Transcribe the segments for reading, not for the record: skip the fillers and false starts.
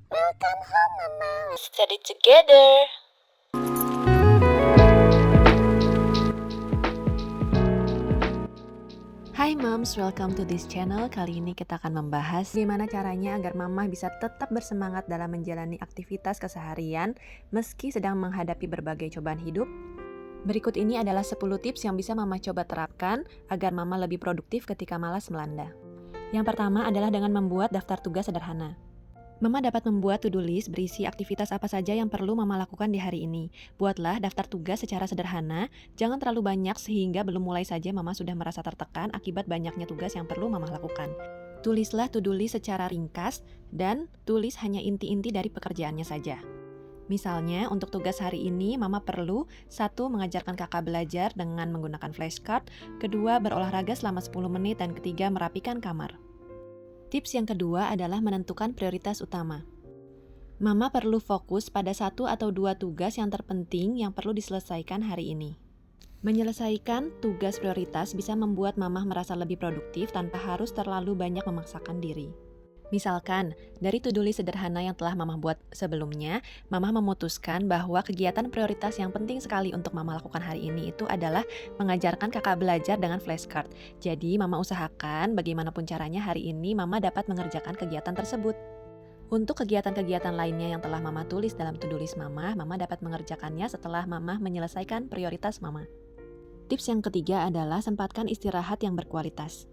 Welcome home, Mama. Let's study together. Hai moms, welcome to this channel. Kali ini kita akan membahas gimana caranya agar mama bisa tetap bersemangat dalam menjalani aktivitas keseharian meski sedang menghadapi berbagai cobaan hidup. Berikut ini adalah 10 tips yang bisa mama coba terapkan agar mama lebih produktif ketika malas melanda. Yang pertama adalah dengan membuat daftar tugas sederhana. Mama dapat membuat to-do list berisi aktivitas apa saja yang perlu mama lakukan di hari ini. Buatlah daftar tugas secara sederhana, jangan terlalu banyak sehingga belum mulai saja mama sudah merasa tertekan akibat banyaknya tugas yang perlu mama lakukan. Tulislah to-do list secara ringkas dan tulis hanya inti-inti dari pekerjaannya saja. Misalnya, untuk tugas hari ini, mama perlu 1. Mengajarkan kakak belajar dengan menggunakan flashcard, 2. Berolahraga selama 10 menit, dan 3. Merapikan kamar. Tips yang kedua adalah menentukan prioritas utama. Mama perlu fokus pada 1 atau 2 tugas yang terpenting yang perlu diselesaikan hari ini. Menyelesaikan tugas prioritas bisa membuat mama merasa lebih produktif tanpa harus terlalu banyak memaksakan diri. Misalkan, dari to-do list sederhana yang telah mama buat sebelumnya, mama memutuskan bahwa kegiatan prioritas yang penting sekali untuk mama lakukan hari ini itu adalah mengajarkan kakak belajar dengan flashcard. Jadi, mama usahakan bagaimanapun caranya hari ini mama dapat mengerjakan kegiatan tersebut. Untuk kegiatan-kegiatan lainnya yang telah mama tulis dalam to-do list mama dapat mengerjakannya setelah mama menyelesaikan prioritas mama. Tips yang ketiga adalah sempatkan istirahat yang berkualitas.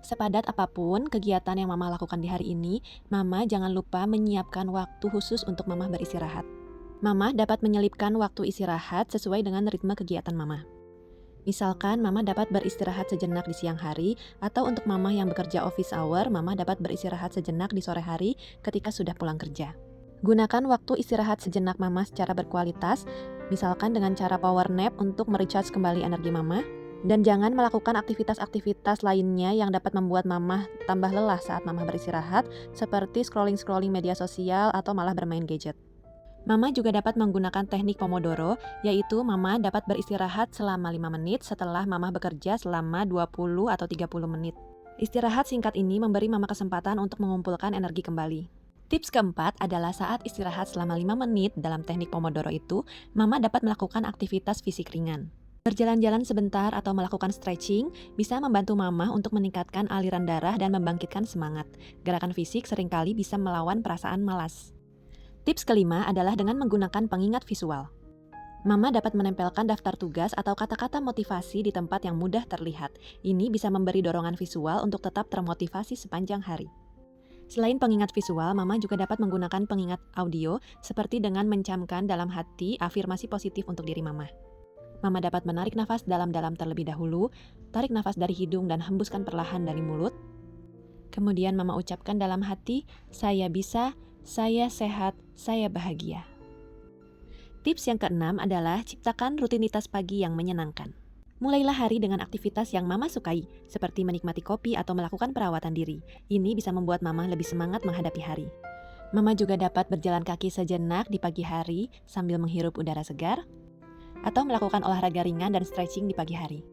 Sepadat apapun kegiatan yang mama lakukan di hari ini, mama jangan lupa menyiapkan waktu khusus untuk mama beristirahat. Mama dapat menyelipkan waktu istirahat sesuai dengan ritme kegiatan mama. Misalkan mama dapat beristirahat sejenak di siang hari, atau untuk mama yang bekerja office hour, mama dapat beristirahat sejenak di sore hari ketika sudah pulang kerja. Gunakan waktu istirahat sejenak mama secara berkualitas, misalkan dengan cara power nap untuk merecharge kembali energi mama. Dan jangan melakukan aktivitas-aktivitas lainnya yang dapat membuat mama tambah lelah saat mama beristirahat, seperti scrolling media sosial atau malah bermain gadget. Mama juga dapat menggunakan teknik Pomodoro, yaitu mama dapat beristirahat selama 5 menit setelah mama bekerja selama 20 atau 30 menit. Istirahat singkat ini memberi mama kesempatan untuk mengumpulkan energi kembali. Tips keempat adalah saat istirahat selama 5 menit dalam teknik Pomodoro itu, mama dapat melakukan aktivitas fisik ringan. Berjalan-jalan sebentar atau melakukan stretching bisa membantu mama untuk meningkatkan aliran darah dan membangkitkan semangat. Gerakan fisik seringkali bisa melawan perasaan malas. Tips kelima adalah dengan menggunakan pengingat visual. Mama dapat menempelkan daftar tugas atau kata-kata motivasi di tempat yang mudah terlihat. Ini bisa memberi dorongan visual untuk tetap termotivasi sepanjang hari. Selain pengingat visual, mama juga dapat menggunakan pengingat audio seperti dengan mencamkan dalam hati afirmasi positif untuk diri mama. Mama dapat menarik nafas dalam-dalam terlebih dahulu, tarik nafas dari hidung dan hembuskan perlahan dari mulut. Kemudian mama ucapkan dalam hati, saya bisa, saya sehat, saya bahagia. Tips yang keenam adalah ciptakan rutinitas pagi yang menyenangkan. Mulailah hari dengan aktivitas yang mama sukai, seperti menikmati kopi atau melakukan perawatan diri. Ini bisa membuat mama lebih semangat menghadapi hari. Mama juga dapat berjalan kaki sejenak di pagi hari sambil menghirup udara segar, atau melakukan olahraga ringan dan stretching di pagi hari.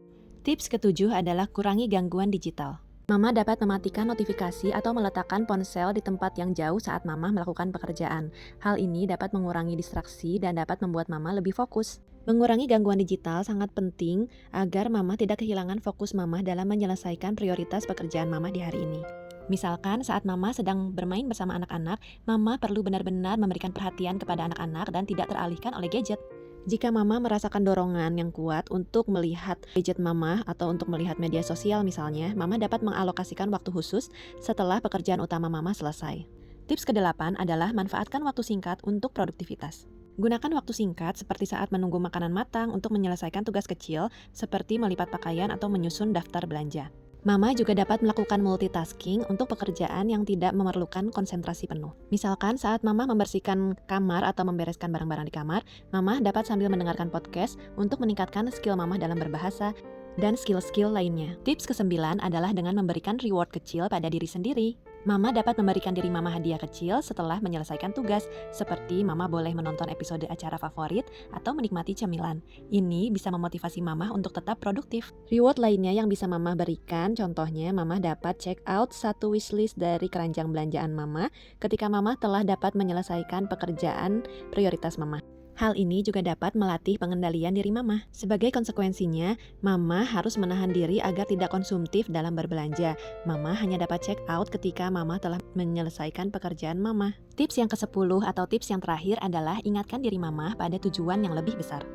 Tips ketujuh adalah kurangi gangguan digital. Mama dapat mematikan notifikasi atau meletakkan ponsel di tempat yang jauh saat mama melakukan pekerjaan. Hal ini dapat mengurangi distraksi dan dapat membuat mama lebih fokus. Mengurangi gangguan digital sangat penting agar mama tidak kehilangan fokus mama dalam menyelesaikan prioritas pekerjaan mama di hari ini. Misalkan saat mama sedang bermain bersama anak-anak, mama perlu benar-benar memberikan perhatian kepada anak-anak dan tidak teralihkan oleh gadget. Jika mama merasakan dorongan yang kuat untuk melihat gadget mama atau untuk melihat media sosial misalnya, mama dapat mengalokasikan waktu khusus setelah pekerjaan utama mama selesai. Tips ke-8 adalah manfaatkan waktu singkat untuk produktivitas. Gunakan waktu singkat seperti saat menunggu makanan matang untuk menyelesaikan tugas kecil seperti melipat pakaian atau menyusun daftar belanja. Mama juga dapat melakukan multitasking untuk pekerjaan yang tidak memerlukan konsentrasi penuh. Misalkan saat mama membersihkan kamar atau membereskan barang-barang di kamar, mama dapat sambil mendengarkan podcast untuk meningkatkan skill mama dalam berbahasa dan skill-skill lainnya. Tips ke-9 adalah dengan memberikan reward kecil pada diri sendiri. Mama dapat memberikan diri mama hadiah kecil setelah menyelesaikan tugas, seperti mama boleh menonton episode acara favorit atau menikmati cemilan. Ini bisa memotivasi mama untuk tetap produktif. Reward lainnya yang bisa mama berikan, contohnya mama dapat check out satu wishlist dari keranjang belanjaan mama ketika mama telah dapat menyelesaikan pekerjaan prioritas mama. Hal ini juga dapat melatih pengendalian diri mama. Sebagai konsekuensinya, mama harus menahan diri agar tidak konsumtif dalam berbelanja. Mama hanya dapat check out ketika mama telah menyelesaikan pekerjaan mama. Tips yang ke-10 atau tips yang terakhir adalah ingatkan diri mama pada tujuan yang lebih besar.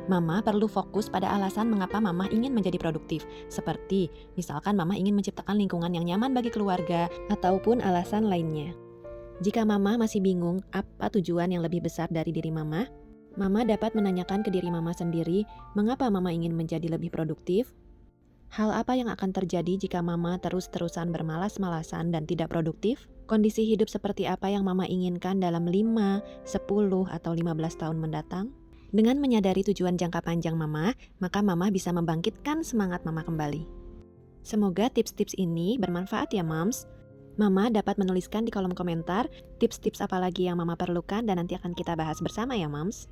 Mama perlu fokus pada alasan mengapa mama ingin menjadi produktif, seperti misalkan mama ingin menciptakan lingkungan yang nyaman bagi keluarga, ataupun alasan lainnya. Jika mama masih bingung apa tujuan yang lebih besar dari diri mama dapat menanyakan ke diri mama sendiri, mengapa mama ingin menjadi lebih produktif? Hal apa yang akan terjadi jika mama terus-terusan bermalas-malasan dan tidak produktif? Kondisi hidup seperti apa yang mama inginkan dalam 5, 10, atau 15 tahun mendatang? Dengan menyadari tujuan jangka panjang mama, maka mama bisa membangkitkan semangat mama kembali. Semoga tips-tips ini bermanfaat ya moms. Mama dapat menuliskan di kolom komentar tips-tips apa lagi yang mama perlukan dan nanti akan kita bahas bersama ya moms.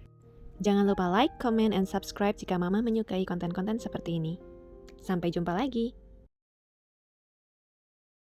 Jangan lupa like, comment, and subscribe jika mama menyukai konten-konten seperti ini. Sampai jumpa lagi.